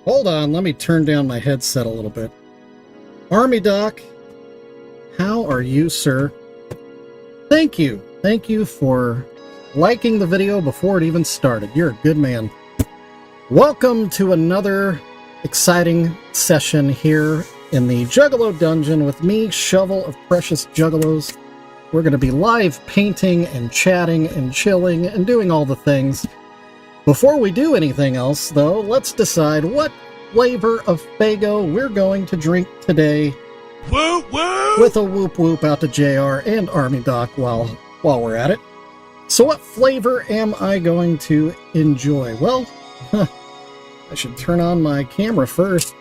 Hold on, let me turn down my headset a little bit. Army Doc, how are you, sir? Thank you. Thank you for liking the video before it even started. You're a good man. Welcome to another exciting session here in the Juggalo dungeon with me, Shovel of Precious Juggalos. We're going to be live painting and chatting and chilling and doing all the things. Before we do anything else, though, let's decide what flavor of Faygo we're going to drink today. Whoop, whoop. With a whoop whoop out to JR and Army Doc while we're at it. So what flavor am I going to enjoy? Well, I should turn on my camera first.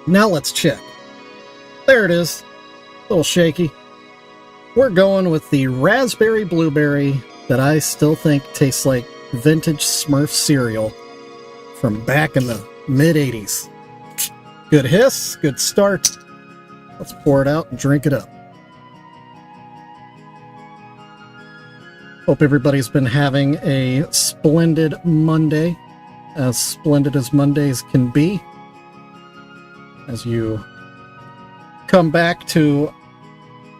Now let's check. There it is. A little shaky. We're going with the raspberry blueberry that I still think tastes like vintage Smurf cereal from back in the mid-'80s. Good hiss, good start. Let's pour it out and drink it up. Hope everybody's been having a splendid Monday, as splendid as Mondays can be. As you come back to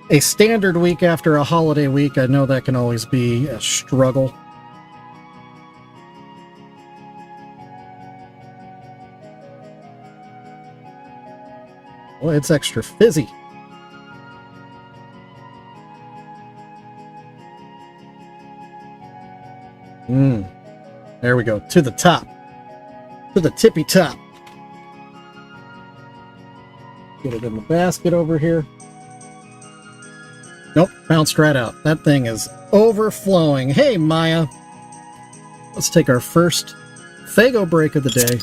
a standard week after a holiday week, I know that can always be a struggle. Well, it's extra fizzy. There we go. To the top. To the tippy top. Get it in the basket over here. Nope, bounced right out. That thing is overflowing. Hey, Maya. Let's take our first Faygo break of the day.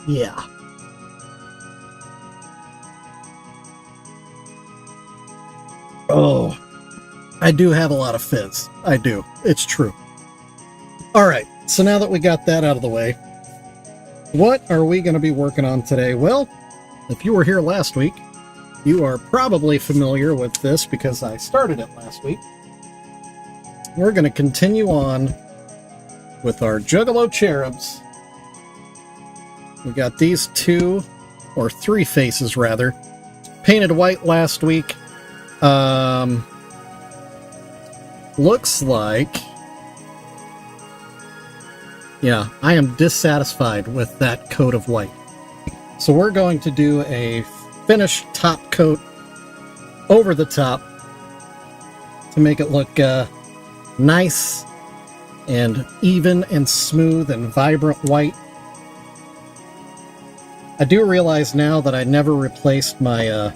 Yeah. Oh, I do have a lot of fizz. I do. It's true. All right, so now that we got that out of the way, what are we going to be working on today? Well, if you were here last week, you are probably familiar with this because I started it last week. We're going to continue on with our Juggalo Cherubs. We got these two, or three faces rather, painted white last week. Looks like, yeah, I am dissatisfied with that coat of white. So we're going to do a finished top coat over the top to make it look nice and even and smooth and vibrant white. I do realize now that I never replaced my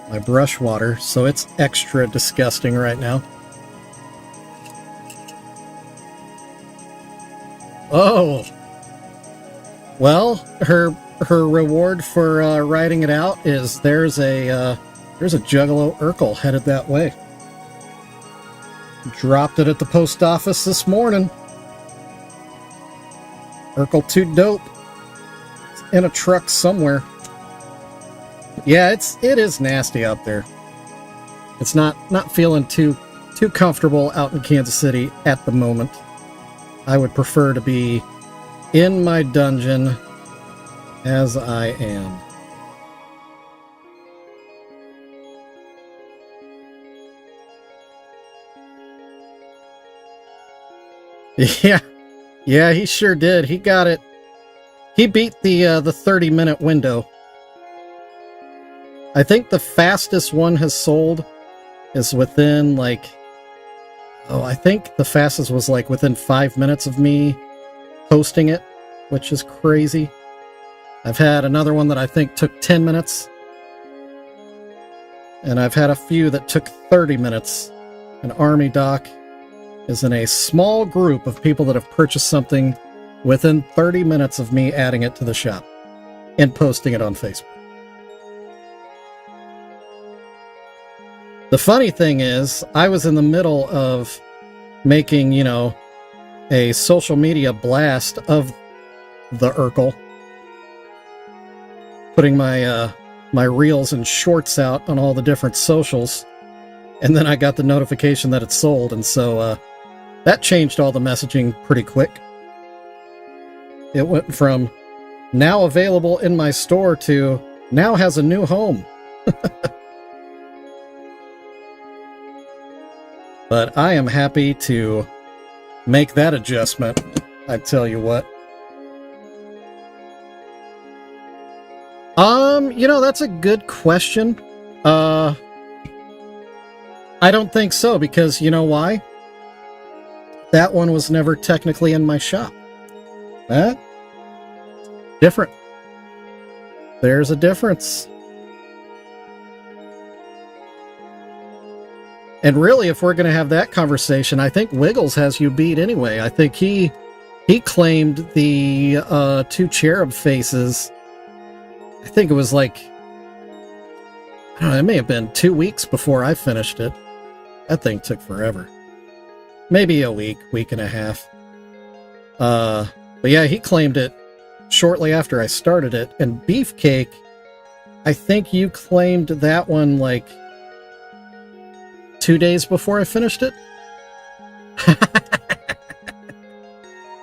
my brush water, so it's extra disgusting right now. Oh, well, her reward for writing it out is there's a Juggalo Urkel headed that way. Dropped it at the post office this morning. Urkel too dope. It's in a truck somewhere. Yeah, it is nasty out there. It's not feeling too comfortable out in Kansas City at the moment. I would prefer to be in my dungeon as I am. Yeah, he sure did. He got it. He beat the 30-minute window. I think the fastest one has sold is within, like, I think the fastest was like within 5 minutes of me posting it, which is crazy. I've had another one that I think took 10 minutes. And I've had a few that took 30 minutes. And Army Doc is in a small group of people that have purchased something within 30 minutes of me adding it to the shop and posting it on Facebook. The funny thing is, I was in the middle of making, a social media blast of the Urkel, putting my my reels and shorts out on all the different socials, And then I got the notification that it's sold, and so that changed all the messaging pretty quick. It went from now available in my store to now has a new home. But I am happy to make that adjustment, I tell you what. That's a good question. I don't think so, because you know why? That one was never technically in my shop. Different. There's a difference. And really, if we're going to have that conversation, I think Wiggles has you beat anyway. I think he claimed the 2 cherub faces. I think it was like, I don't know, it may have been 2 weeks before I finished it. That thing took forever. Maybe a week and a half. But yeah, he claimed it shortly after I started it. And Beefcake, I think you claimed that one like 2 days before I finished it.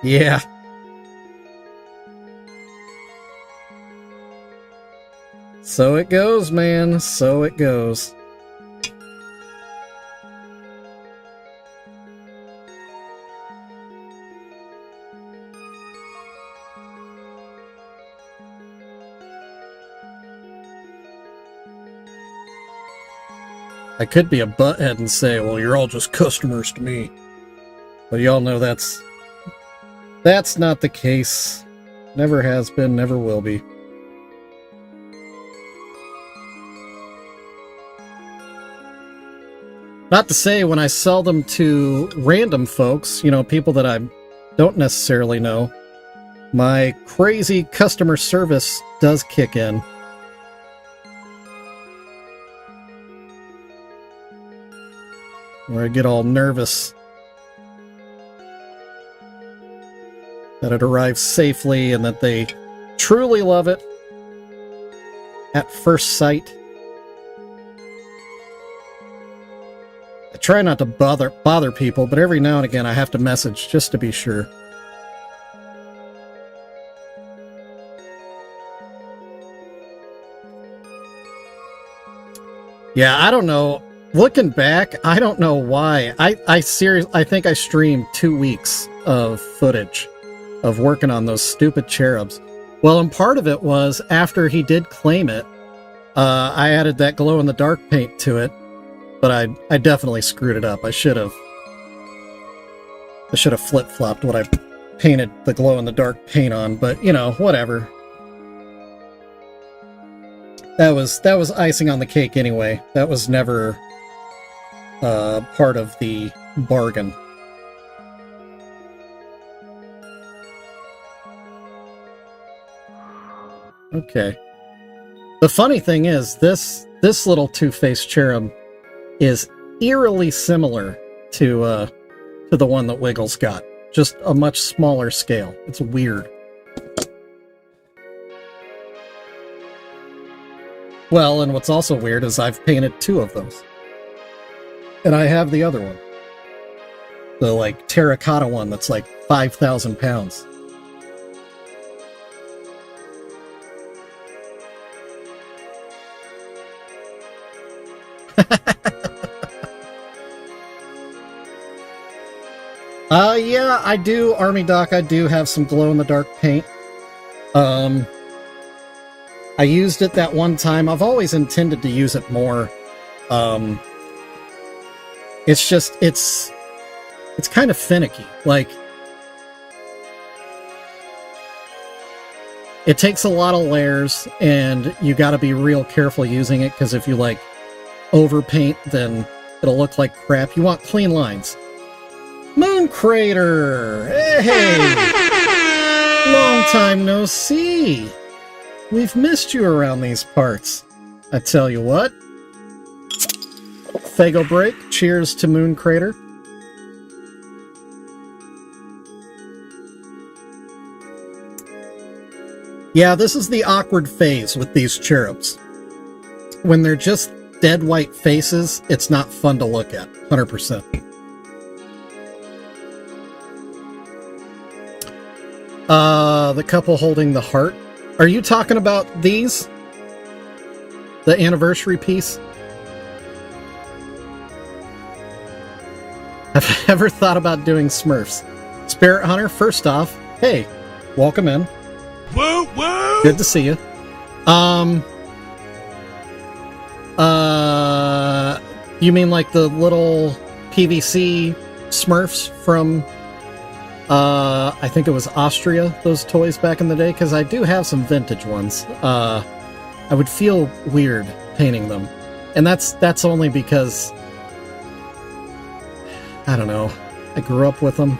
Yeah. So it goes, man. So it goes. I could be a butthead and say, well, you're all just customers to me. But y'all know that's not the case. Never has been, never will be. Not to say when I sell them to random folks, people that I don't necessarily know, my crazy customer service does kick in. Where I get all nervous that it arrives safely and that they truly love it at first sight. I try not to bother people, but every now and again I have to message just to be sure. Yeah, I don't know. Looking back, I don't know why. I think I streamed 2 weeks of footage of working on those stupid cherubs. Well, and part of it was after he did claim it, I added that glow-in-the-dark paint to it, but I definitely screwed it up. I should have flip-flopped what I painted the glow-in-the-dark paint on, but, whatever. That was icing on the cake anyway. That was never part of the bargain. Okay. The funny thing is, this little two-faced cherub is eerily similar to the one that Wiggles got. Just a much smaller scale. It's weird. Well, and what's also weird is I've painted 2 of those. And I have the other one. The, terracotta one that's 5,000 pounds. Yeah, I do, Army Doc, I do have some glow-in-the-dark paint. I used it that one time. I've always intended to use it more. It's just, it's kind of finicky. It takes a lot of layers, and you gotta be real careful using it, because if you, overpaint, then it'll look like crap. You want clean lines. Moon Crater! Hey! Long time no see! We've missed you around these parts. I tell you what. Fago break. Cheers to Moon Crater. Yeah, this is the awkward phase with these cherubs. When they're just dead white faces, it's not fun to look at. 100%. The couple holding the heart. Are you talking about these? The anniversary piece? Have I ever thought about doing Smurfs? Spirit Hunter, first off, hey, welcome in. Woo woo! Good to see you. You mean like the little PVC Smurfs from, I think it was Austria, those toys back in the day? Because I do have some vintage ones. I would feel weird painting them. And that's only because, I don't know, I grew up with them.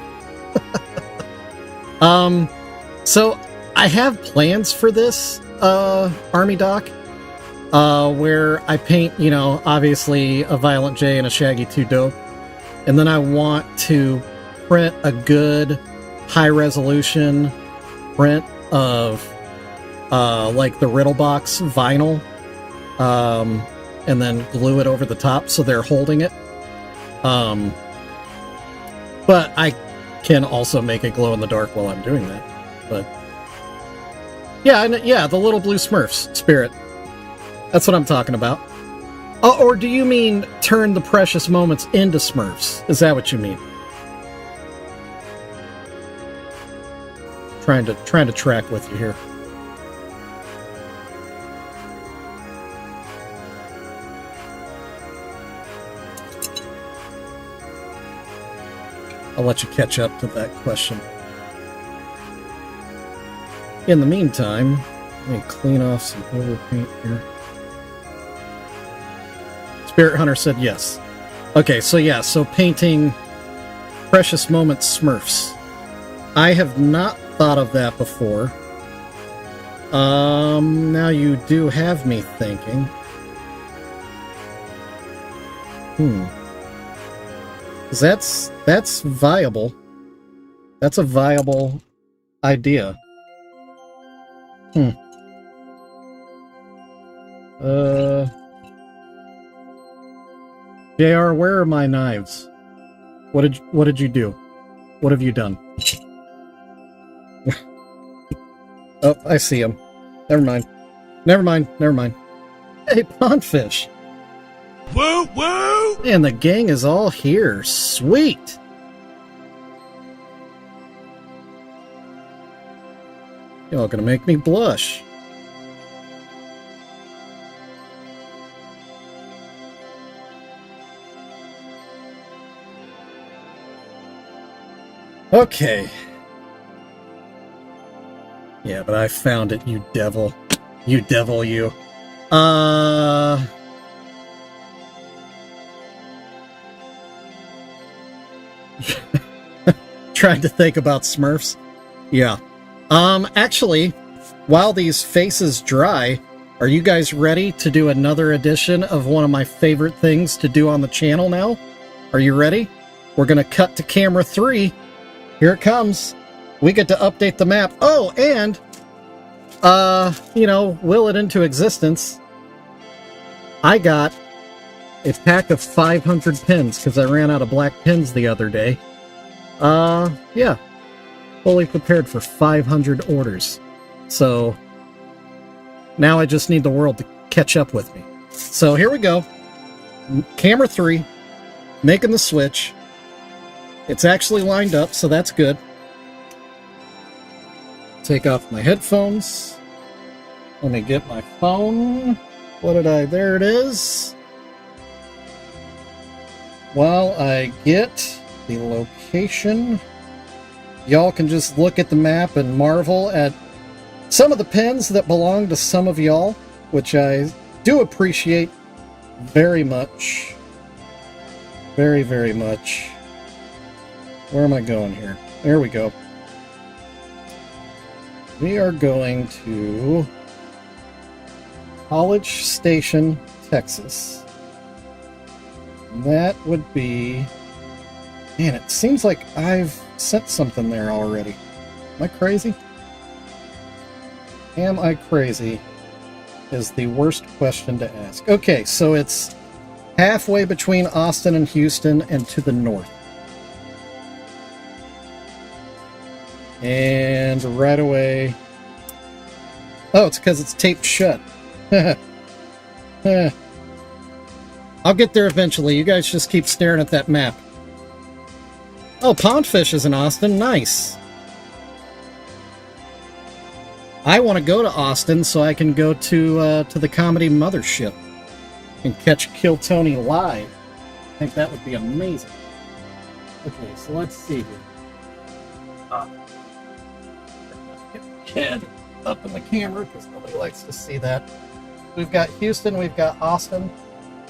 So I have plans for this, Army Doc, where I paint, you know, obviously a Violent J and a Shaggy 2 Dope. And then I want to print a good high-resolution print of, like the Riddle Box vinyl, and then glue it over the top so they're holding it. But I can also make it glow in the dark while I'm doing that. But yeah, the little blue Smurfs, Spirit. That's what I'm talking about. Oh, or do you mean turn the precious moments into Smurfs? Is that what you mean? Trying to track with you here. I'll let you catch up to that question. In the meantime, let me clean off some overpaint here. Spirit Hunter said yes. Okay, so yeah, so painting Precious Moments Smurfs. I have not thought of that before. Now you do have me thinking. That's viable. That's a viable idea. JR, where are my knives? What did you do? What have you done? Oh, I see him. Never mind. Hey, Pondfish. Woo woo! And the gang is all here. Sweet. Y'all gonna make me blush. Okay. Yeah, but I found it, you devil. You devil, you. Trying to think about Smurfs. Yeah. Actually, while these faces dry, are you guys ready to do another edition of one of my favorite things to do on the channel now? Are you ready? We're gonna cut to camera 3. Here it comes. We get to update the map. Oh, and, you know, will it into existence. I got a pack of 500 pins because I ran out of black pins the other day. Yeah. Fully prepared for 500 orders. So now I just need the world to catch up with me. So here we go. Camera 3, making the switch. It's actually lined up, so that's good. Take off my headphones. Let me get my phone. There it is. While I get the location, y'all can just look at the map and marvel at some of the pins that belong to some of y'all, which I do appreciate very much. Very, very much. Where am I going here? There we go. We are going to College Station, Texas. That would be... Man, it seems like I've sent something there already. Am I crazy? Am I crazy? is the worst question to ask. Okay, so it's halfway between Austin and Houston and to the north. And right away... Oh, it's because it's taped shut. I'll get there eventually. You guys just keep staring at that map. Oh, Pondfish is in Austin. Nice. I want to go to Austin so I can go to the Comedy Mothership and catch Kill Tony live. I think that would be amazing. Okay, so let's see here. Get my head up in the camera because nobody likes to see that. We've got Houston, we've got Austin.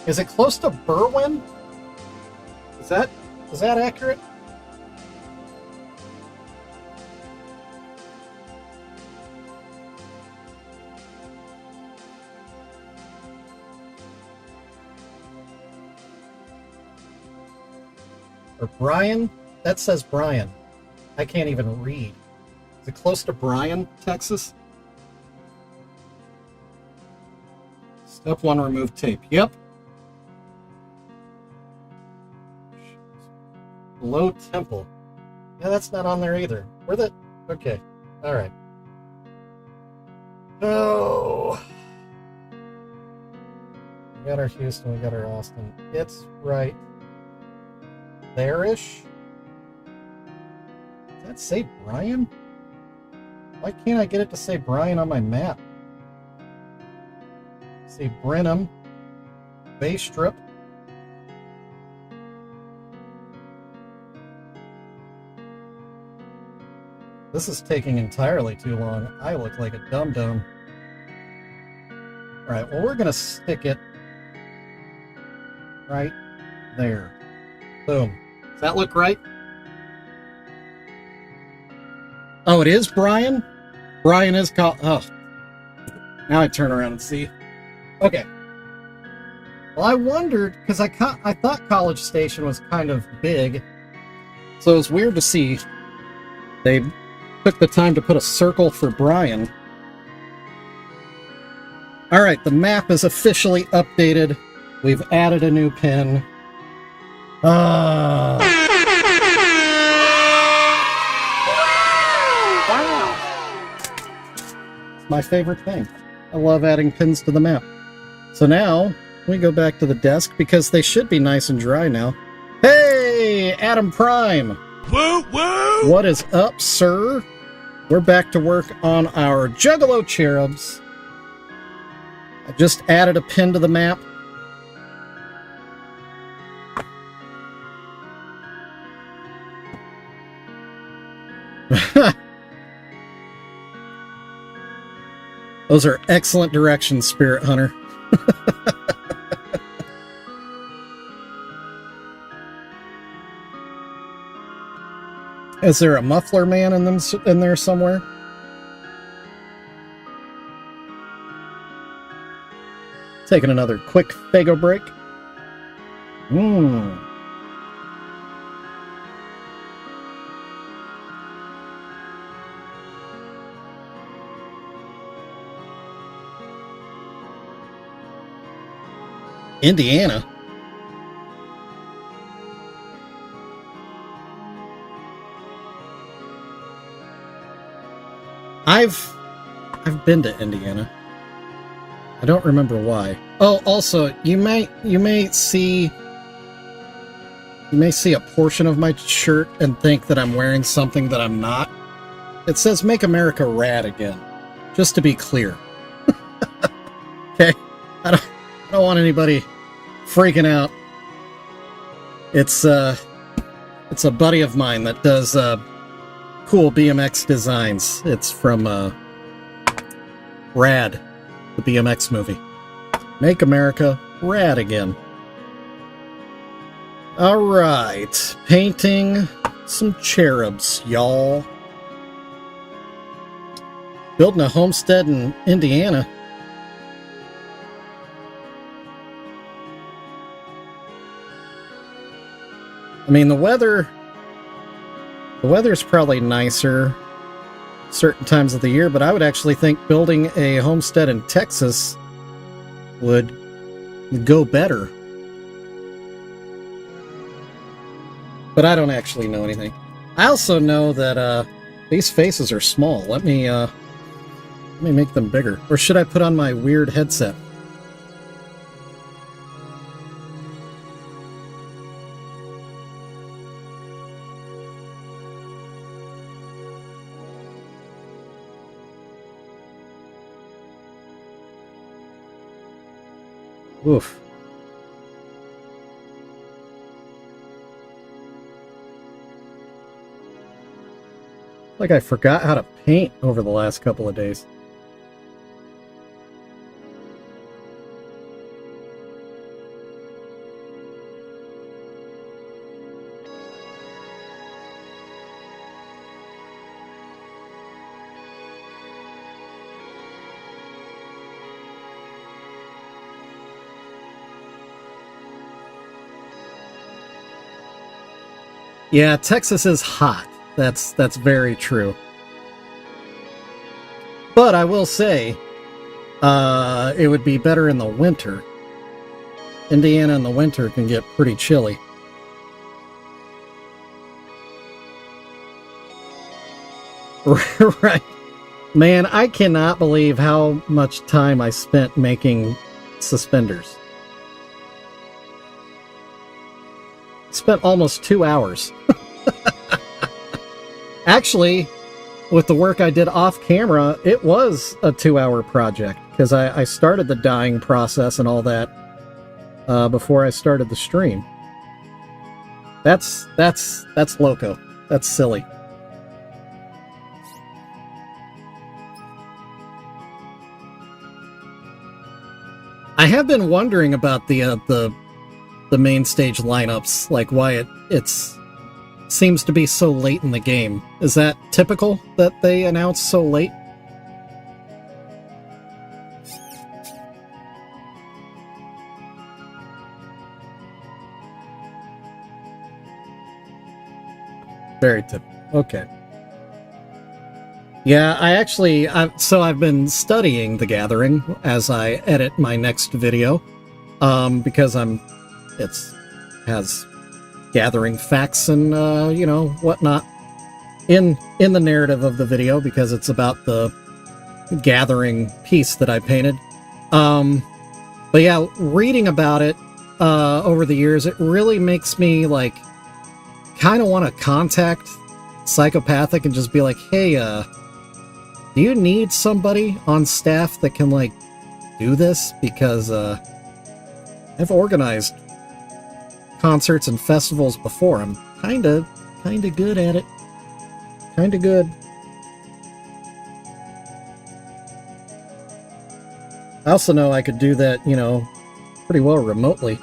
Is it close to Berwyn? Is that accurate? Or Bryan? That says Bryan. I can't even read. Is it close to Bryan, Texas? Step 1, remove tape. Yep. Low Temple. Yeah, that's not on there either. Where the... Okay. Alright. Oh. We got our Houston, we got our Austin. It's right there-ish. Does that say Bryan? Why can't I get it to say Bryan on my map? See Brenham, Bay Strip. This is taking entirely too long. I look like a dum-dum. Alright, well, we're going to stick it right there. Boom. Does that look right? Oh, it is Bryan? Bryan is called... Oh. Now I turn around and see. Okay. Well, I wondered, because I thought College Station was kind of big, so it was weird to see they took the time to put a circle for Bryan. Alright, the map is officially updated. We've added a new pin. Wow! It's my favorite thing. I love adding pins to the map. So now, we go back to the desk because they should be nice and dry now. Hey, Adam Prime! Woo woo! What is up, sir? We're back to work on our Juggalo Cherubs. I just added a pin to the map. Those are excellent directions, Spirit Hunter. Is there a muffler man in there somewhere? Taking another quick Fago break. Indiana. I've been to Indiana. I don't remember why. Oh, also, you may see a portion of my shirt and think that I'm wearing something that I'm not. It says "Make America Rad Again," just to be clear. Okay, I don't want anybody freaking out. It's a buddy of mine that does cool BMX designs. It's from Rad, the BMX movie. Make America Rad Again. Alright, painting some cherubs, y'all. Building a homestead in Indiana. I mean, the weather's probably nicer certain times of the year, but I would actually think building a homestead in Texas would go better. But I don't actually know anything. I also know that these faces are small. Let me make them bigger. Or should I put on my weird headset? Oof. Like I forgot how to paint over the last couple of days. Yeah, Texas is hot. That's very true. But I will say, it would be better in the winter. Indiana in the winter can get pretty chilly. Right. Man, I cannot believe how much time I spent making suspenders. Spent almost 2 hours. Actually, with the work I did off camera, it was a 2-hour project because I started the dyeing process and all that before I started the stream. That's loco. That's silly. I have been wondering about the main stage lineups, like why it's seems to be so late in the game. Is that typical that they announce so late? Very typical. Okay. Yeah, I've been studying The Gathering as I edit my next video, because has gathering facts and whatnot in the narrative of the video, because it's about the gathering piece that I painted. But yeah, reading about it over the years, it really makes me like kind of want to contact Psychopathic and just be like, hey, do you need somebody on staff that can like do this? Because I've organized concerts and festivals before. I'm kind of good at it. Kind of good. I also know I could do that, pretty well remotely.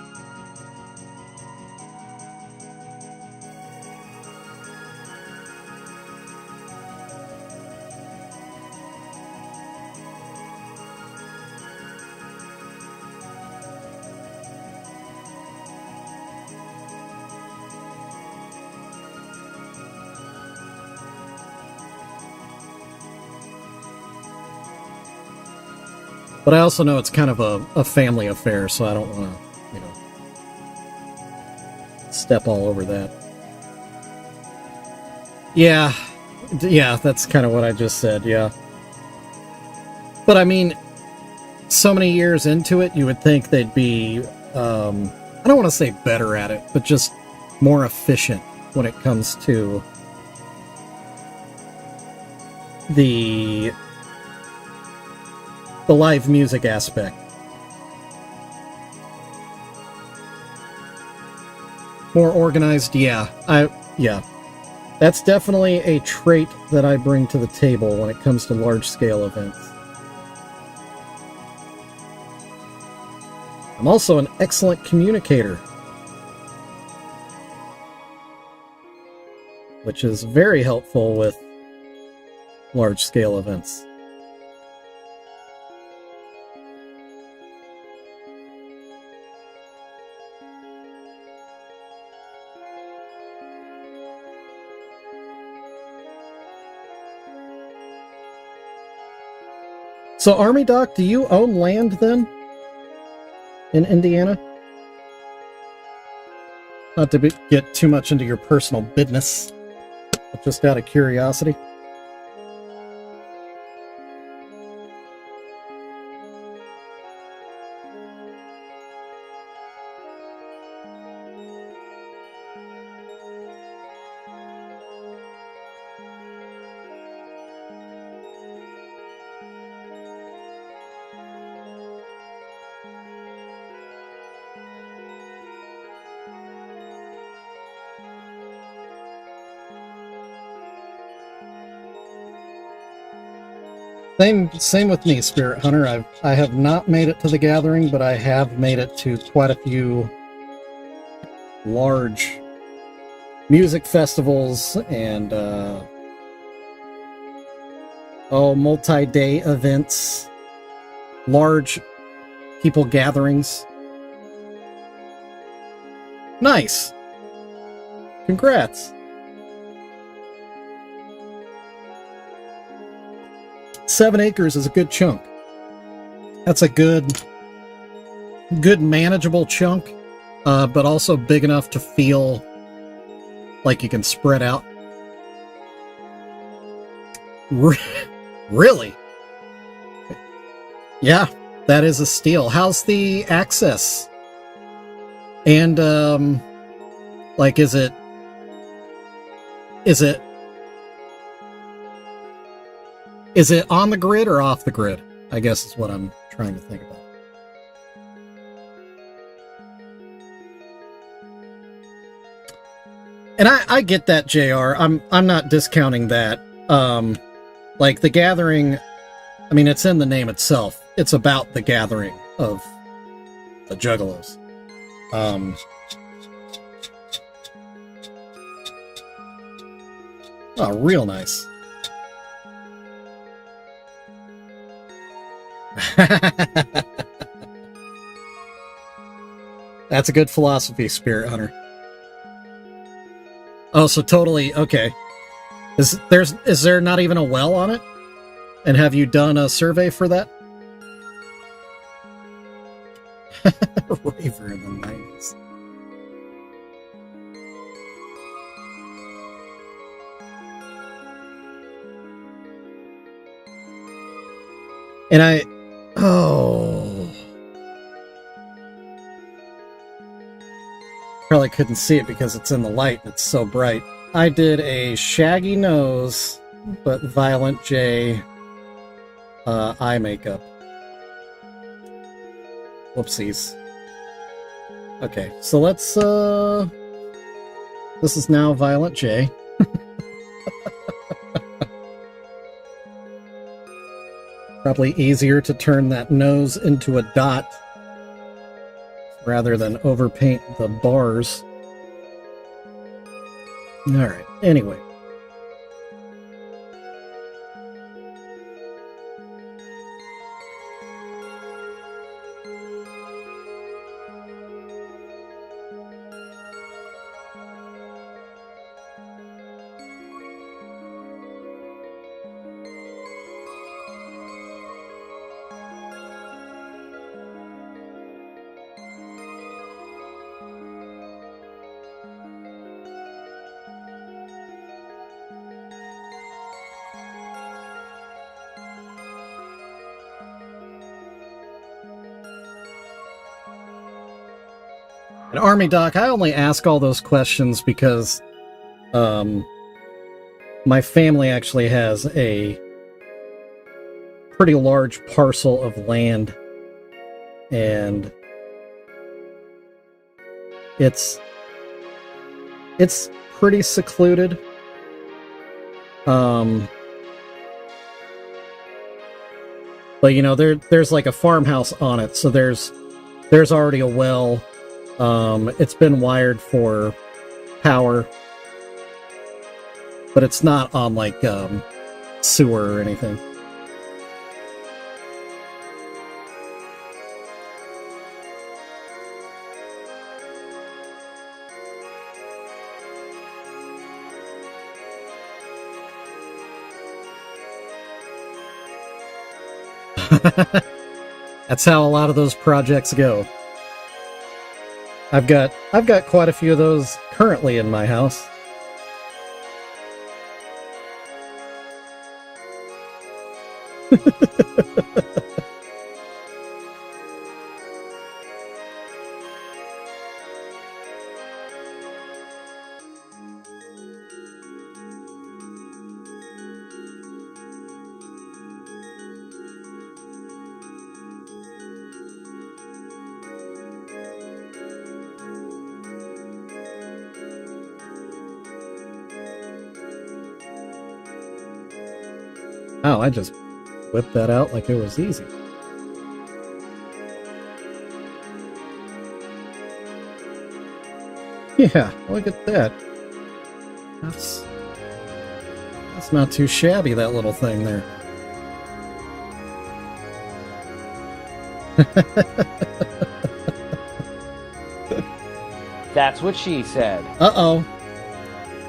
But I also know it's kind of a family affair, so I don't want to, step all over that. Yeah, that's kind of what I just said, yeah. But I mean, so many years into it, you would think they'd be, I don't want to say better at it, but just more efficient when it comes to the live music aspect. More organized, yeah. That's definitely a trait that I bring to the table when it comes to large-scale events. I'm also an excellent communicator, which is very helpful with large-scale events. So, Army Doc, do you own land then? in Indiana? Not to get too much into your personal business, but just out of curiosity. Same with me, Spirit Hunter. I have not made it to the gathering, but I have made it to quite a few large music festivals and multi-day events, large people gatherings. Nice. Congrats. 7 acres is a good chunk. That's a good manageable chunk, but also big enough to feel like you can spread out. Really? Yeah, that is a steal. How's the access? And, like, is it on the grid or off the grid? I guess is what I'm trying to think about. And I get that, JR. I'm not discounting that. Like the gathering, I mean, it's in the name itself. It's about the gathering of the Juggalos. Oh, real nice. That's a good philosophy, Spirit Hunter. Oh, so totally, okay. Is there not even a well on it? And have you done a survey for that? Raver in the 90s. And probably couldn't see it because it's in the light and it's so bright. I did a shaggy nose, but Violent J eye makeup. Whoopsies. Okay, so let's, this is now Violent J. Probably easier to turn that nose into a dot rather than overpaint the bars. Alright, anyway. And Army Doc, I only ask all those questions because my family actually has a pretty large parcel of land, and it's pretty secluded. But you know, there's like a farmhouse on it, so there's already a well. It's been wired for power, but it's not on like sewer or anything. That's how a lot of those projects go. I've got quite a few of those currently in my house. Oh, I just whipped that out like it was easy. Yeah, look at that. That's not too shabby, that little thing there. That's what she said. Uh-oh.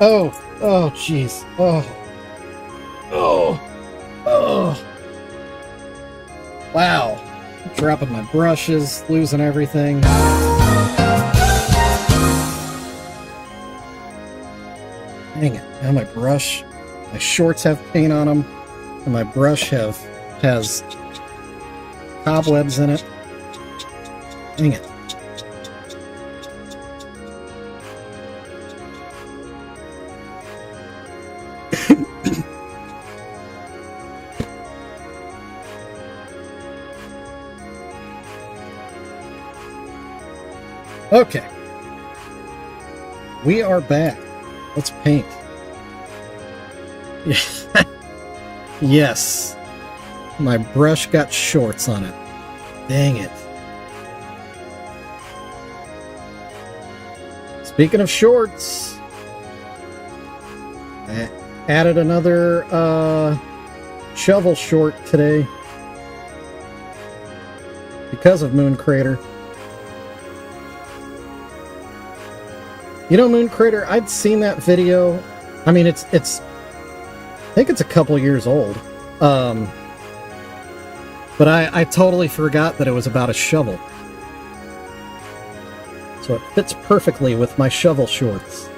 Oh, jeez. Oh. Wow. Dropping my brushes, losing everything. Dang it. Now my shorts have paint on them, and my brush has cobwebs in it. Dang it. Okay. We are back. Let's paint. Yes. My brush got shorts on it. Dang it. Speaking of shorts, I added another shovel short today because of Moon Crater. You know, Moon Crater, I'd seen that video. I mean, it's I think it's a couple years old. But I totally forgot that it was about a shovel. So it fits perfectly with my shovel shorts.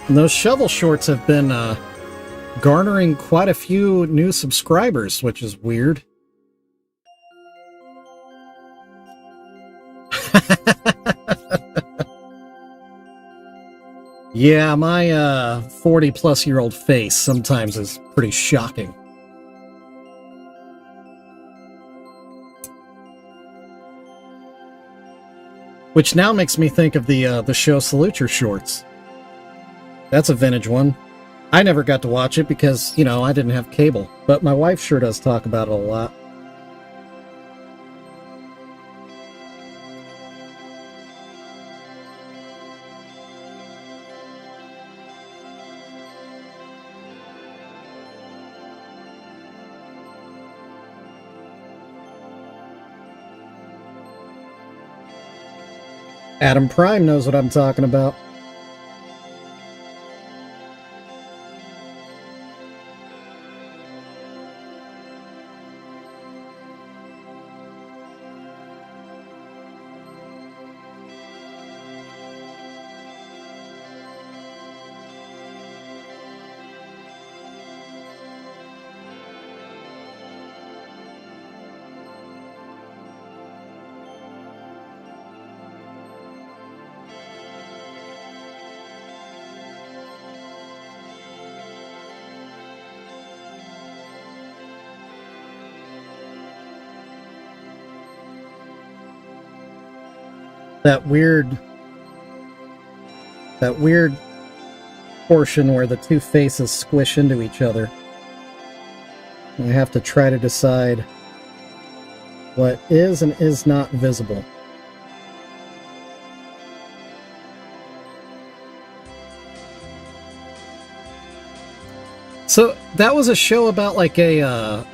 And those shovel shorts have been garnering quite a few new subscribers, which is weird. Yeah, my 40-plus-year-old face sometimes is pretty shocking. Which now makes me think of the show Salute Your Shorts. That's a vintage one. I never got to watch it because, you know, I didn't have cable. But my wife sure does talk about it a lot. Adam Prime knows what I'm talking about. That weird portion where the two faces squish into each other. I have to try to decide what is and is not visible. So that was a show about like a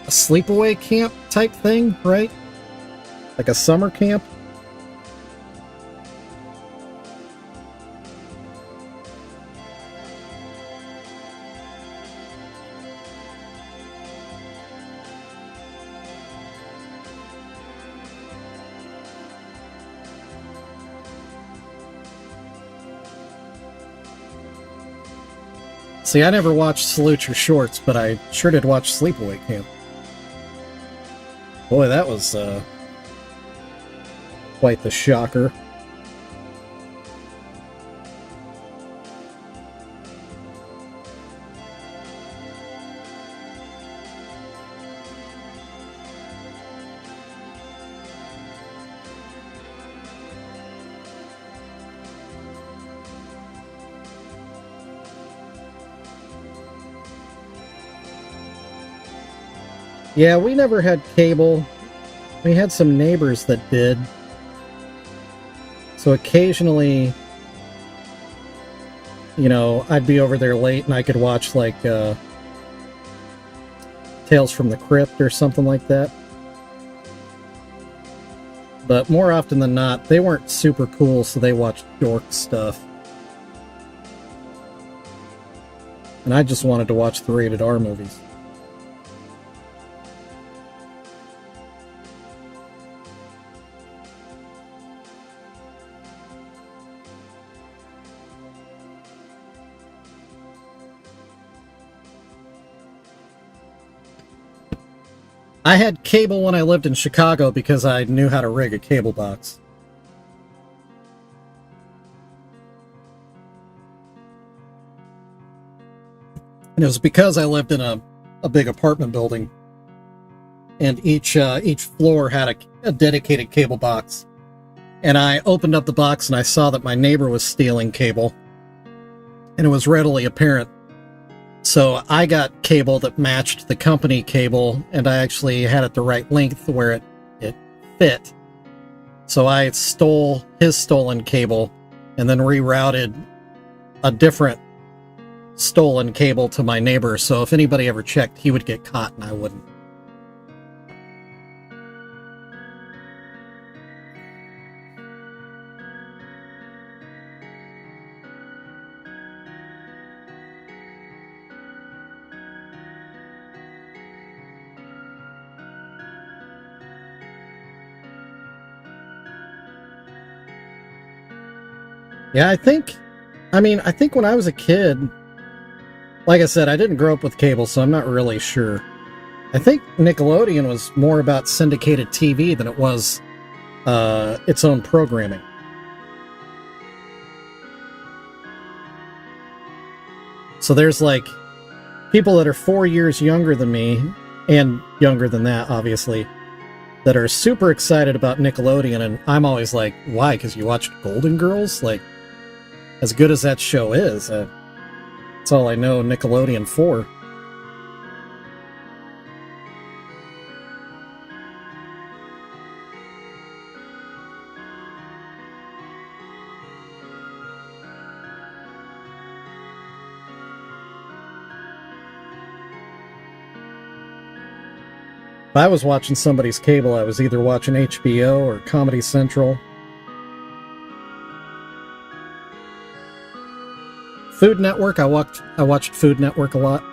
sleepaway camp type thing, right? Like a summer camp? See, I never watched Salute Your Shorts, but I sure did watch Sleepaway Camp. Boy, that was quite the shocker. Yeah, we never had cable. We had some neighbors that did. So occasionally, you know, I'd be over there late and I could watch like Tales from the Crypt or something like that. But more often than not, they weren't super cool, so they watched dork stuff. And I just wanted to watch the rated R movies. I had cable when I lived in Chicago because I knew how to rig a cable box. And it was because I lived in a big apartment building, and each floor had a dedicated cable box. And I opened up the box and I saw that my neighbor was stealing cable, and it was readily apparent. So I got cable that matched the company cable, and I actually had it the right length where it fit. So I stole his stolen cable and then rerouted a different stolen cable to my neighbor. So if anybody ever checked, he would get caught and I wouldn't. Yeah, I think when I was a kid, like I said, I didn't grow up with cable, so I'm not really sure. I think Nickelodeon was more about syndicated TV than it was its own programming. So there's like people that are 4 years younger than me, and younger than that, obviously, that are super excited about Nickelodeon, and I'm always like, why? Because you watched Golden Girls? Like, as good as that show is, that's all I know Nickelodeon for. If I was watching somebody's cable, I was either watching HBO or Comedy Central. Food Network, I watched Food Network a lot.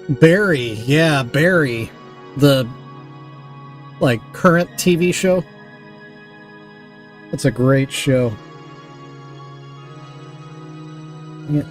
Barry, yeah, Barry. The, like, current TV show. That's a great show. Yeah.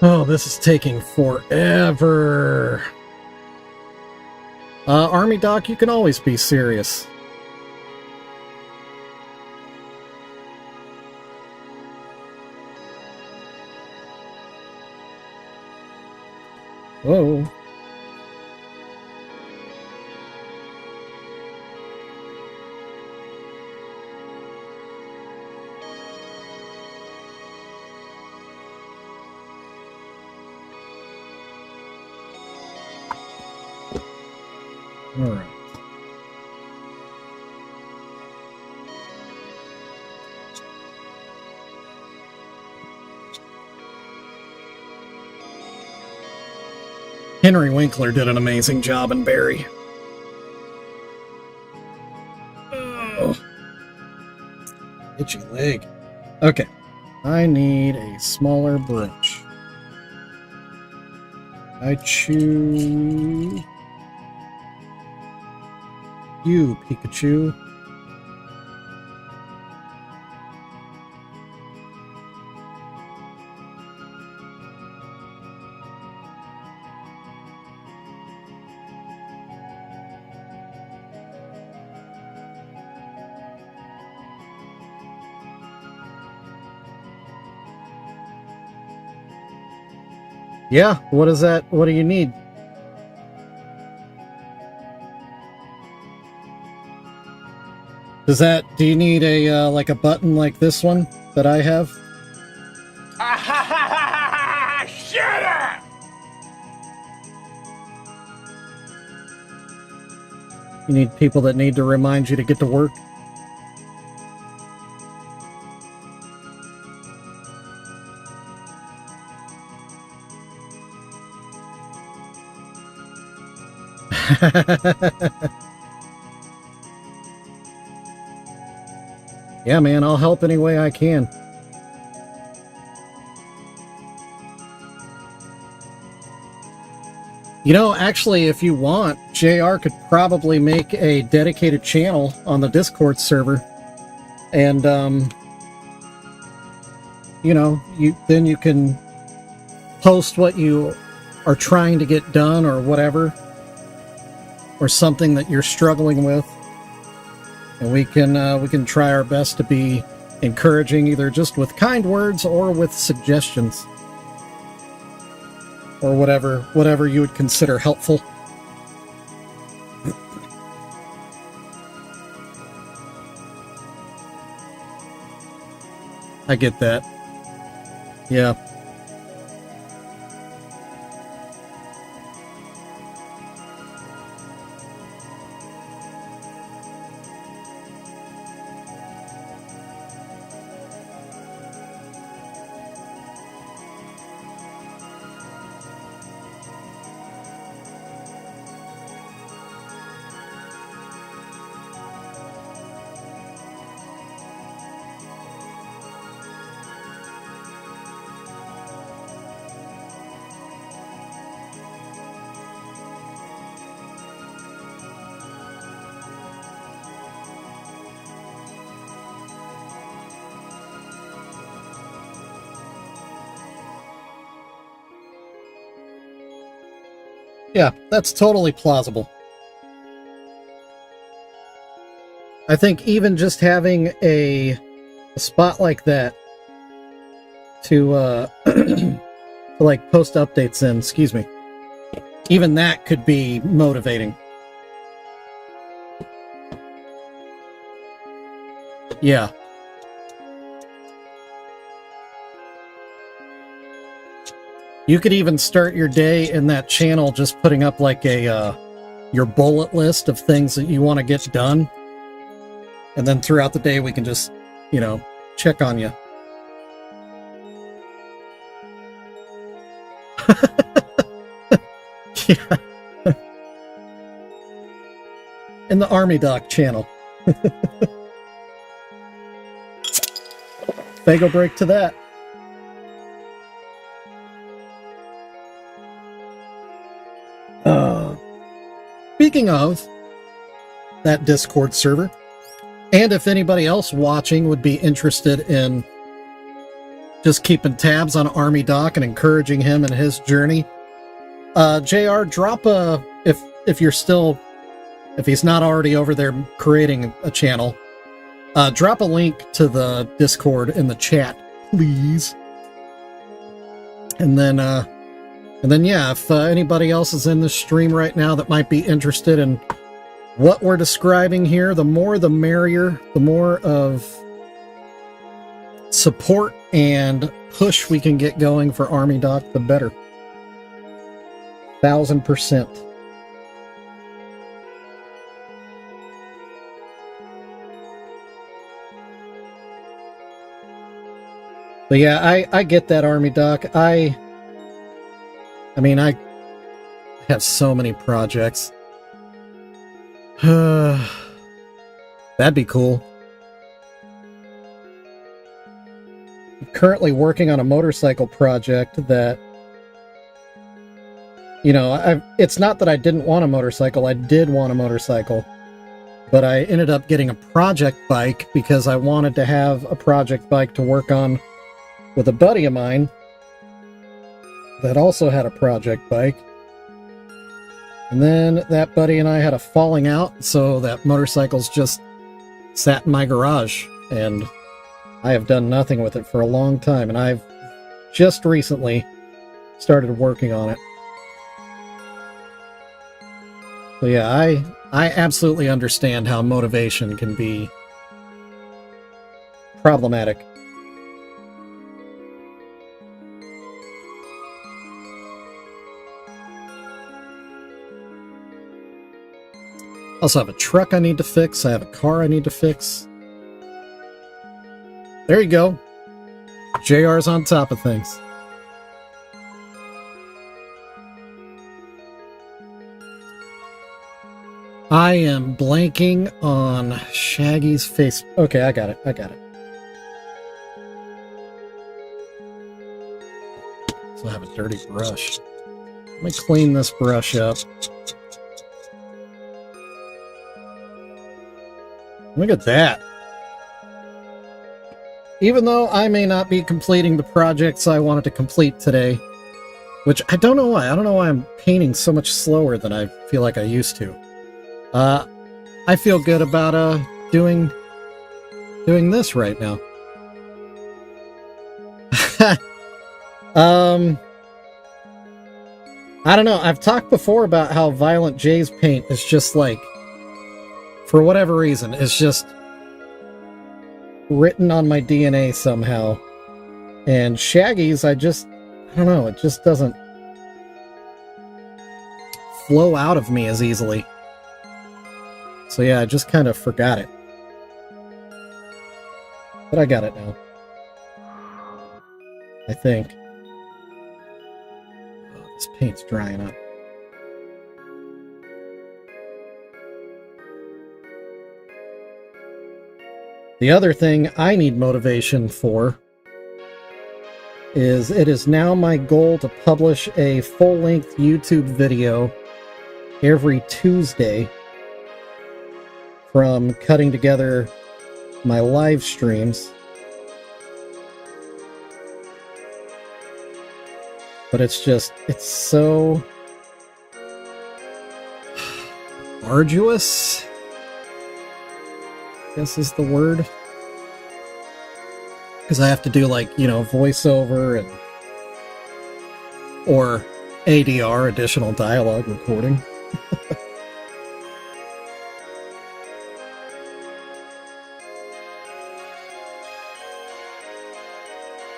Oh, this is taking forever. Army Doc, you can always be serious. Whoa. All right. Henry Winkler did an amazing job in Barry. Oh. Itchy leg. Okay. I need a smaller branch. I choose you, Pikachu. Yeah, what is that? What do you need? Do you need a, like a button like this one that I have? Shut up! You need people that need to remind you to get to work? Yeah, man, I'll help any way I can. You know, actually, if you want, JR could probably make a dedicated channel on the Discord server. And, you know, then you can post what you are trying to get done or whatever. Or something that you're struggling with. And we can try our best to be encouraging, either just with kind words or with suggestions. Or whatever you would consider helpful. I get that. Yeah. Yeah, that's totally plausible. I think even just having a spot like that to to like post updates in, excuse me, even that could be motivating. Yeah. You could even start your day in that channel just putting up like a your bullet list of things that you want to get done. And then throughout the day we can just, you know, check on you. Yeah. In the Army Doc channel. Fago break to that. Speaking of that Discord server, and if anybody else watching would be interested in just keeping tabs on Army Doc and encouraging him in his journey, JR, drop a, if you're still, if he's not already over there creating a channel, drop a link to the Discord in the chat, please. And then yeah, if anybody else is in the stream right now that might be interested in what we're describing here, the more the merrier, the more of support and push we can get going for Army Doc, the better. 1000%. But yeah, I get that, Army Doc. I mean, I have so many projects. That'd be cool. I'm currently working on a motorcycle project that, you know, it's not that I didn't want a motorcycle. I did want a motorcycle. But I ended up getting a project bike because I wanted to have a project bike to work on with a buddy of mine that also had a project bike. And then that buddy and I had a falling out, so that motorcycle's just sat in my garage, and I have done nothing with it for a long time, and I've just recently started working on it. So yeah, I absolutely understand how motivation can be problematic. I also have a truck I need to fix. I have a car I need to fix. There you go. JR's on top of things. I am blanking on Shaggy's face. Okay, I got it. I got it. So I have a dirty brush. Let me clean this brush up. Look at that. Even though I may not be completing the projects I wanted to complete today, which I don't know why. I don't know why I'm painting so much slower than I feel like I used to. I feel good about doing this right now. I don't know. I've talked before about how Violent J's paint is just like, for whatever reason, it's just written on my DNA somehow. And Shaggy's, I don't know, it just doesn't flow out of me as easily. So yeah, I just kind of forgot it. But I got it now. I think. Oh, this paint's drying up. The other thing I need motivation for is it is now my goal to publish a full-length YouTube video every Tuesday from cutting together my live streams. But it's so arduous, I guess is the word. Because I have to do, like, you know, voiceover and or ADR, additional dialogue recording.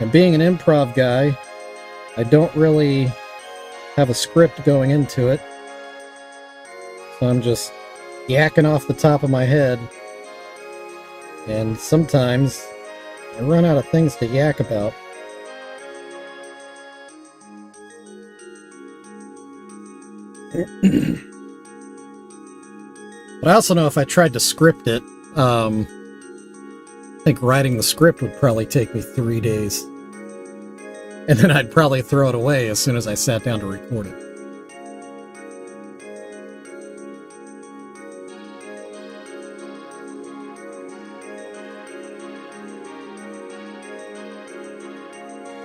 And being an improv guy, I don't really have a script going into it, so I'm just yakking off the top of my head, and sometimes I run out of things to yak about. But I also know if I tried to script it, I think writing the script would probably take me 3 days. And then I'd probably throw it away as soon as I sat down to record it.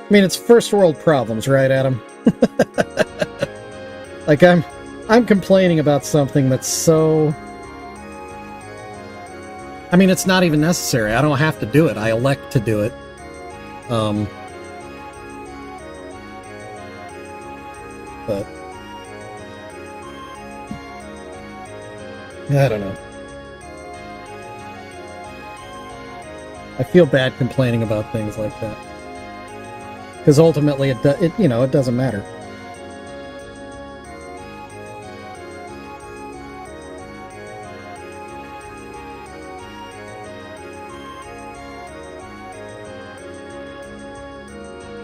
I mean, it's first world problems, right, Adam? Like, I'm complaining about something that's so... I mean, it's not even necessary. I don't have to do it. I elect to do it. But... I don't know. I feel bad complaining about things like that. Because ultimately, it doesn't matter.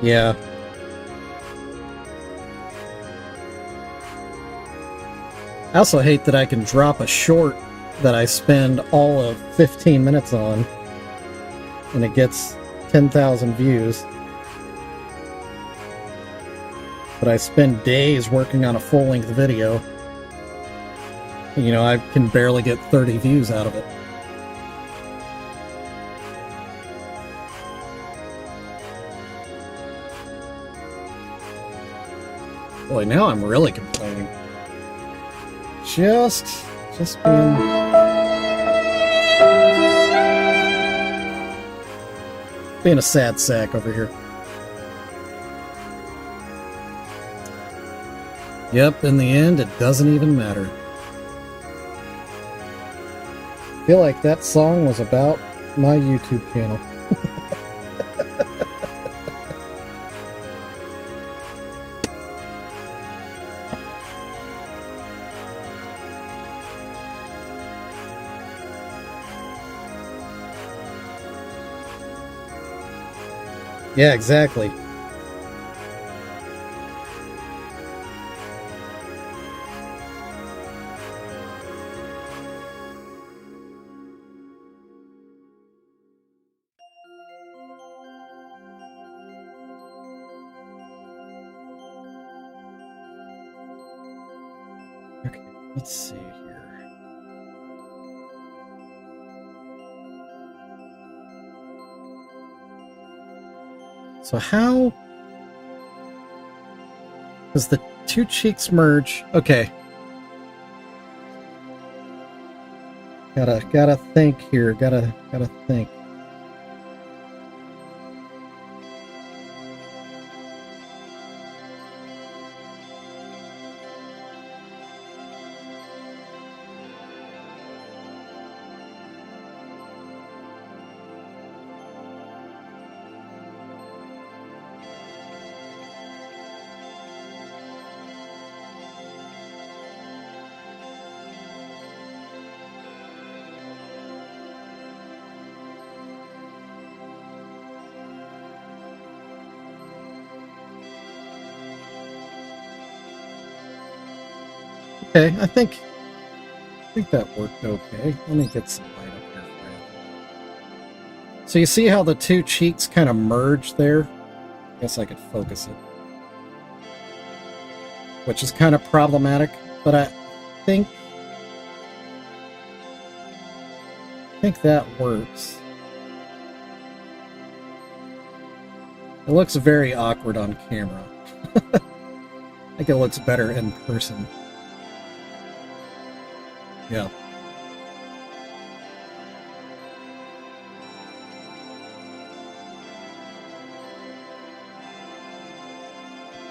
Yeah. I also hate that I can drop a short that I spend all of 15 minutes on, and it gets 10,000 views. But I spend days working on a full-length video. You know, I can barely get 30 views out of it. Boy, now I'm really complaining. Just being a sad sack over here. Yep, in the end, it doesn't even matter. I feel like that song was about my YouTube channel. Yeah, exactly. Okay, let's see here. So how does the two cheeks merge? Okay. Gotta think here. Gotta think. Okay, I think that worked okay. Let me get some light up here for you. So you see how the two cheeks kind of merge there? I guess I could focus it. Which is kind of problematic, but I think that works. It looks very awkward on camera. I think it looks better in person. Yeah.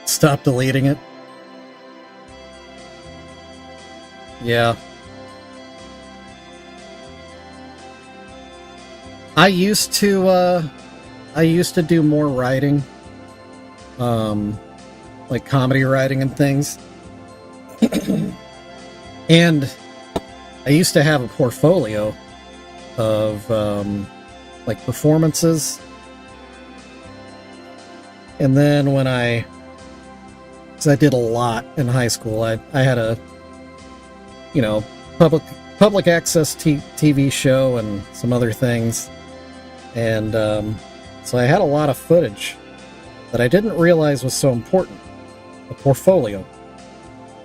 Stop deleting it. Yeah. I used to do more writing. like comedy writing and things. And I used to have a portfolio of like performances. And then because I did a lot in high school, I had a, public access TV show and some other things. And so I had a lot of footage that I didn't realize was so important, a portfolio.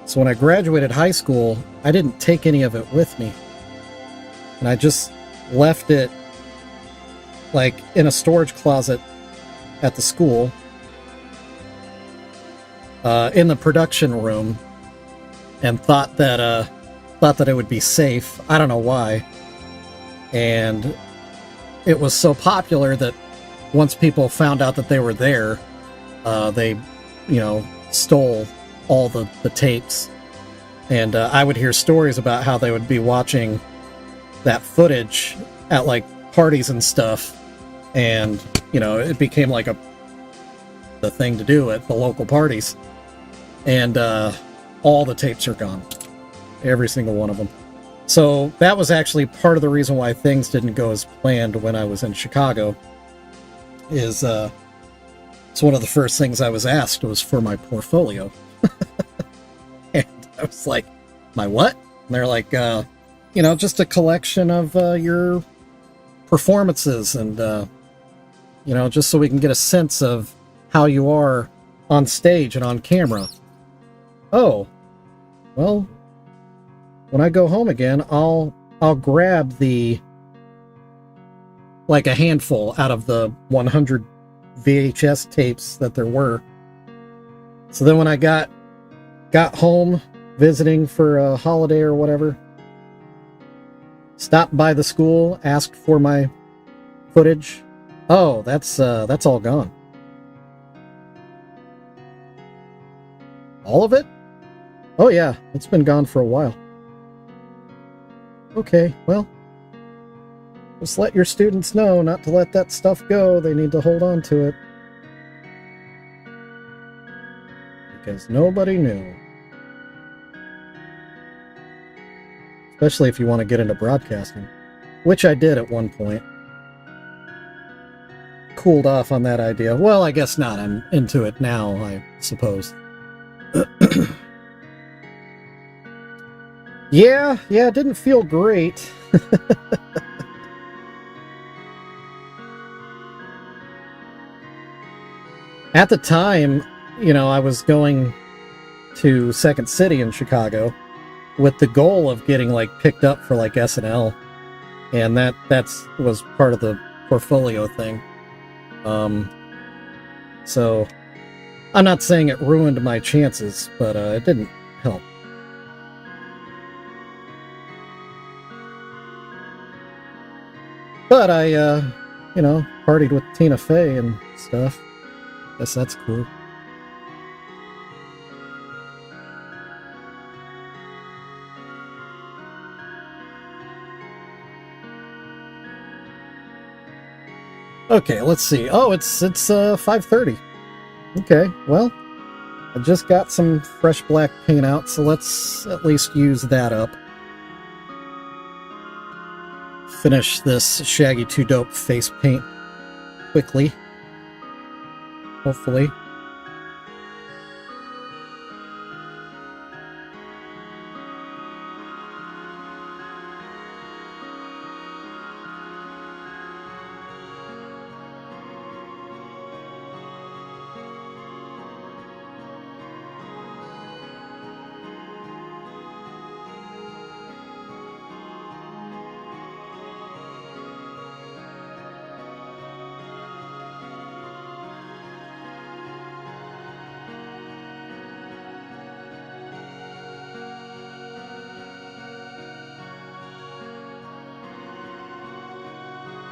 So when I graduated high school, I didn't take any of it with me. And I just left it like in a storage closet at the school, in the production room, and thought that it would be safe. I don't know why. And it was so popular that once people found out that they were there, they, stole all the tapes. And I would hear stories about how they would be watching that footage at like parties and stuff. And, it became like the thing to do at the local parties. And all the tapes are gone. Every single one of them. So that was actually part of the reason why things didn't go as planned when I was in Chicago. It's one of the first things I was asked was for my portfolio. And I was like, my what? And they're like, just a collection of your performances and, just so we can get a sense of how you are on stage and on camera. Oh, well, when I go home again, I'll grab like a handful out of the 100 VHS tapes that there were. So then when I got home visiting for a holiday or whatever, stopped by the school, asked for my footage. Oh, that's all gone. All of it? Oh yeah, it's been gone for a while. Okay, well, just let your students know not to let that stuff go. They need to hold on to it. Because nobody knew. Especially if you want to get into broadcasting. Which I did at one point. Cooled off on that idea. Well, I guess not. I'm into it now, I suppose. Yeah, it didn't feel great. At the time, I was going to Second City in Chicago with the goal of getting like picked up for like SNL, and that was part of the portfolio thing. So I'm not saying it ruined my chances, but it didn't help. But I, partied with Tina Fey and stuff. Guess that's cool. Okay, let's see. Oh, it's 5:30. Okay, well, I just got some fresh black paint out, so let's at least use that up. Finish this Shaggy 2 Dope face paint quickly. Hopefully.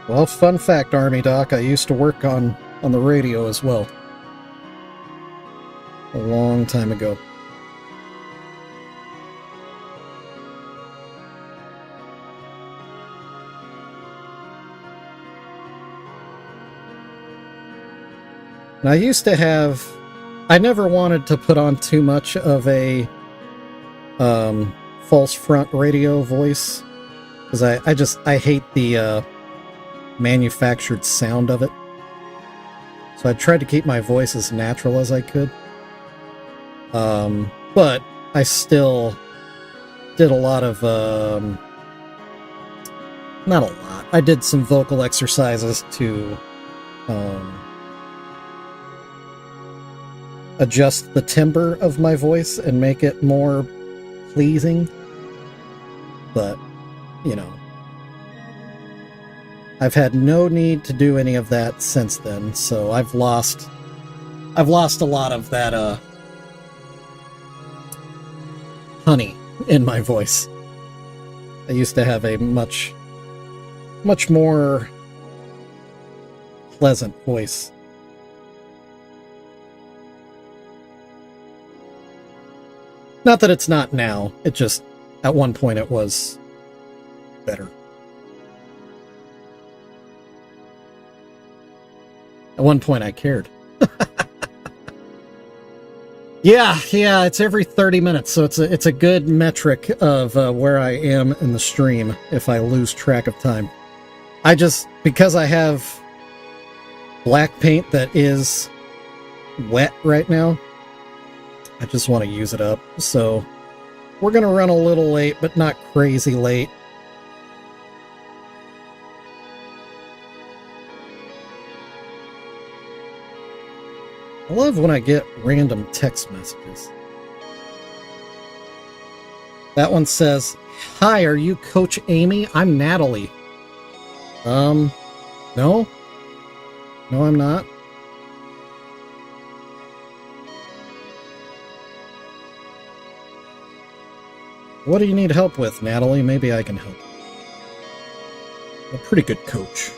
Well, fun fact, Army Doc, I used to work on the radio as well. A long time ago. And I used to have I never wanted to put on too much of a false front radio voice, because I hate the manufactured sound of it. So I tried to keep my voice as natural as I could. But I still did a lot of, not a lot. I did some vocal exercises to adjust the timbre of my voice and make it more pleasing. But, you know, I've had no need to do any of that since then, so I've lost a lot of that honey in my voice. I used to have a much more pleasant voice. Not that it's not now, it just, at one point it was better. At one point I cared. Yeah, it's every 30 minutes, so it's a good metric of where I am in the stream if I lose track of time. Because I have black paint that is wet right now, I just want to use it up. So we're going to run a little late, but not crazy late. I love when I get random text messages. That one says, "Hi, are you Coach Amy? I'm Natalie." No? No, I'm not. What do you need help with, Natalie? Maybe I can help. I'm a pretty good coach.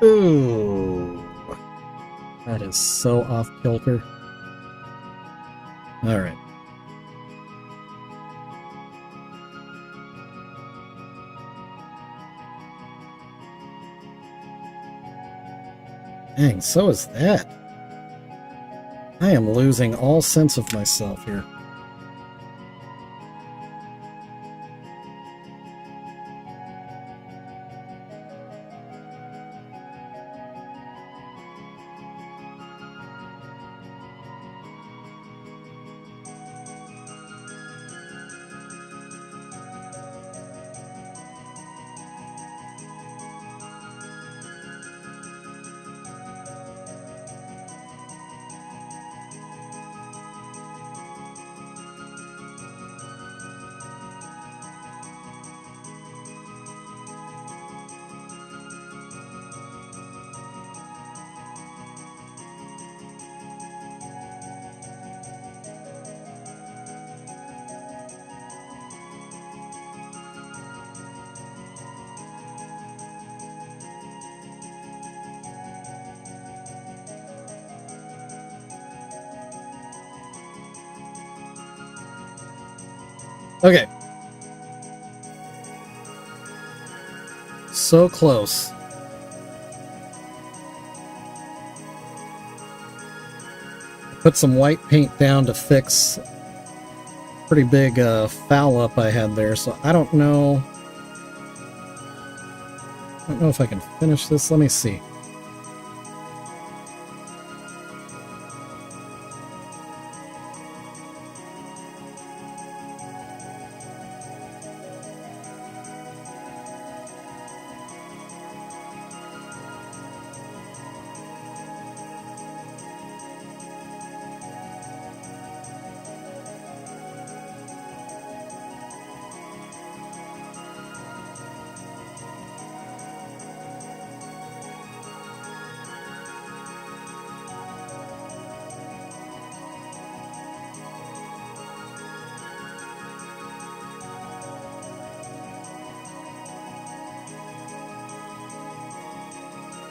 Ooh. That is so off kilter. Alright. Dang, so is that. I am losing all sense of myself here. Okay. So close. Put some white paint down to fix pretty big foul up I had there, so I don't know. I don't know if I can finish this. Let me see.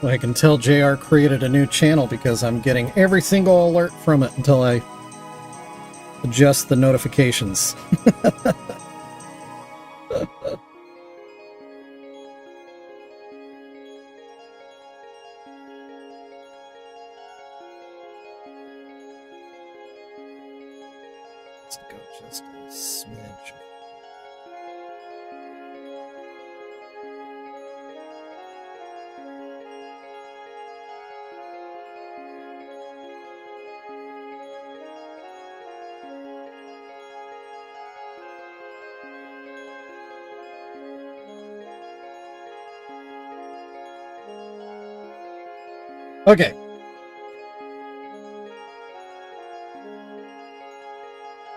I can tell JR created a new channel because I'm getting every single alert from it until I adjust the notifications. Let's go just a smidge. Okay.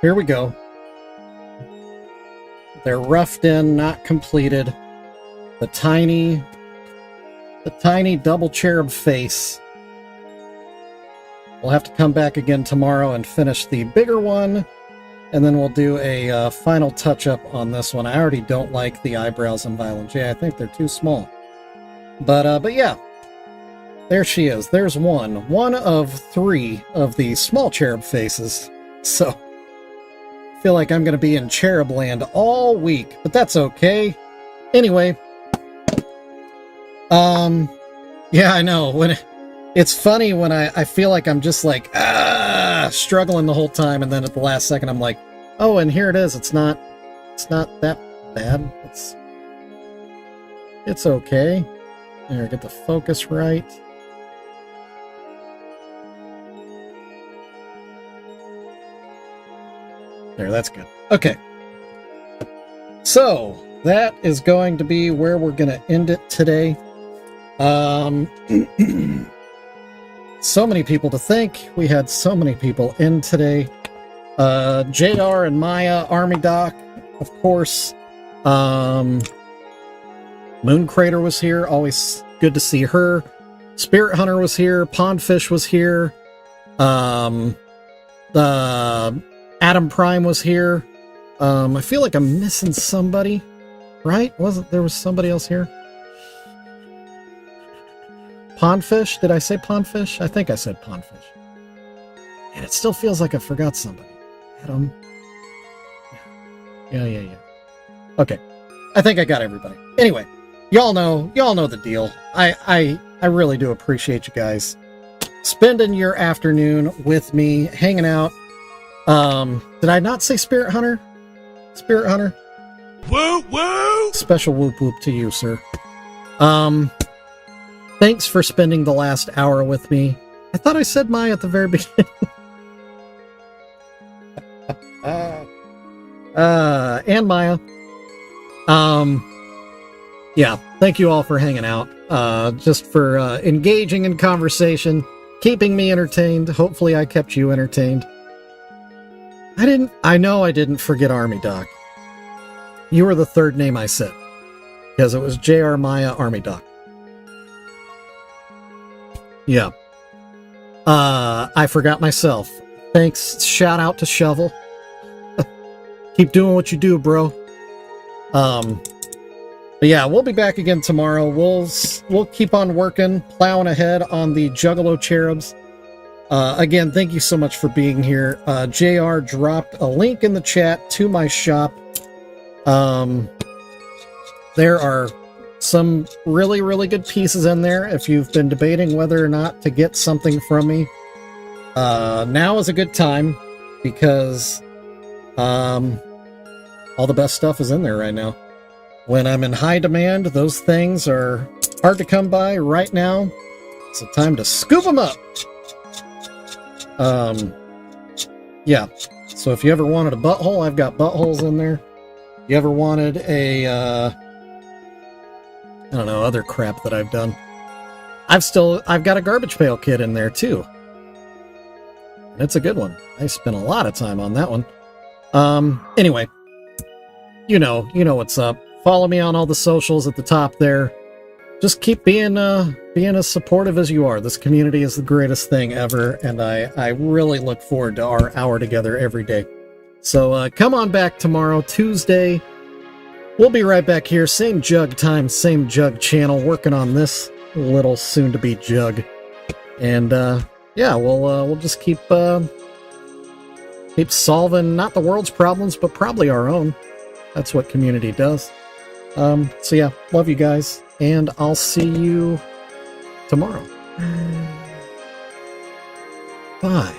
Here we go. They're roughed in, not completed. The tiny double cherub face. We'll have to come back again tomorrow and finish the bigger one, and then we'll do a final touch-up on this one. I already don't like the eyebrows on Violent J. I think they're too small. But yeah. There she is. There's one. One of 3 of the small cherub faces. So, I feel like I'm going to be in cherub land all week, but that's okay. Anyway. Yeah, I know. It's funny when I feel like I'm just like, struggling the whole time, and then at the last second I'm like, oh, and here it is. It's not that bad. It's okay. There, get the focus right. There, that's good. Okay. So, that is going to be where we're going to end it today. So many people to thank. We had so many people in today. JR and Maya, Army Doc, of course. Moon Crater was here. Always good to see her. Spirit Hunter was here. Pondfish was here. The Adam Prime was here. I feel like I'm missing somebody, right? There was somebody else here? Pondfish? Did I say Pondfish? I think I said Pondfish. And it still feels like I forgot somebody. Adam. Yeah. Okay. I think I got everybody. Anyway, y'all know the deal. I really do appreciate you guys spending your afternoon with me, hanging out. Did I not say Spirit Hunter? Spirit Hunter? Woo woo! Special whoop whoop to you, sir. Thanks for spending the last hour with me. I thought I said Maya at the very beginning. And Maya. Yeah, thank you all for hanging out. Just for engaging in conversation, keeping me entertained. Hopefully I kept you entertained. I know I didn't forget Army Doc. You were the third name I said. Because it was JR Maya Army Doc. Yeah. I forgot myself. Thanks. Shout out to Shovel. Keep doing what you do, bro. But yeah, we'll be back again tomorrow. We'll keep on working, plowing ahead on the Juggalo Cherubs. Again, thank you so much for being here. JR dropped a link in the chat to my shop. There are some really, really good pieces in there. If you've been debating whether or not to get something from me, now is a good time because all the best stuff is in there right now. When I'm in high demand, those things are hard to come by. Right now, it's the time to scoop them up. Yeah. So if you ever wanted a butthole, I've got buttholes in there. If you ever wanted a, I don't know, other crap that I've done. I've got a garbage pail kit in there too. And it's a good one. I spent a lot of time on that one. Anyway, you know what's up. Follow me on all the socials at the top there. Just keep being as supportive as you are. This community is the greatest thing ever, and I really look forward to our hour together every day. So come on back tomorrow, Tuesday. We'll be right back here, same jug time, same jug channel, working on this little soon-to-be Jug. And yeah, we'll just keep solving not the world's problems, but probably our own. That's what community does. So yeah, love you guys, and I'll see you tomorrow. Bye.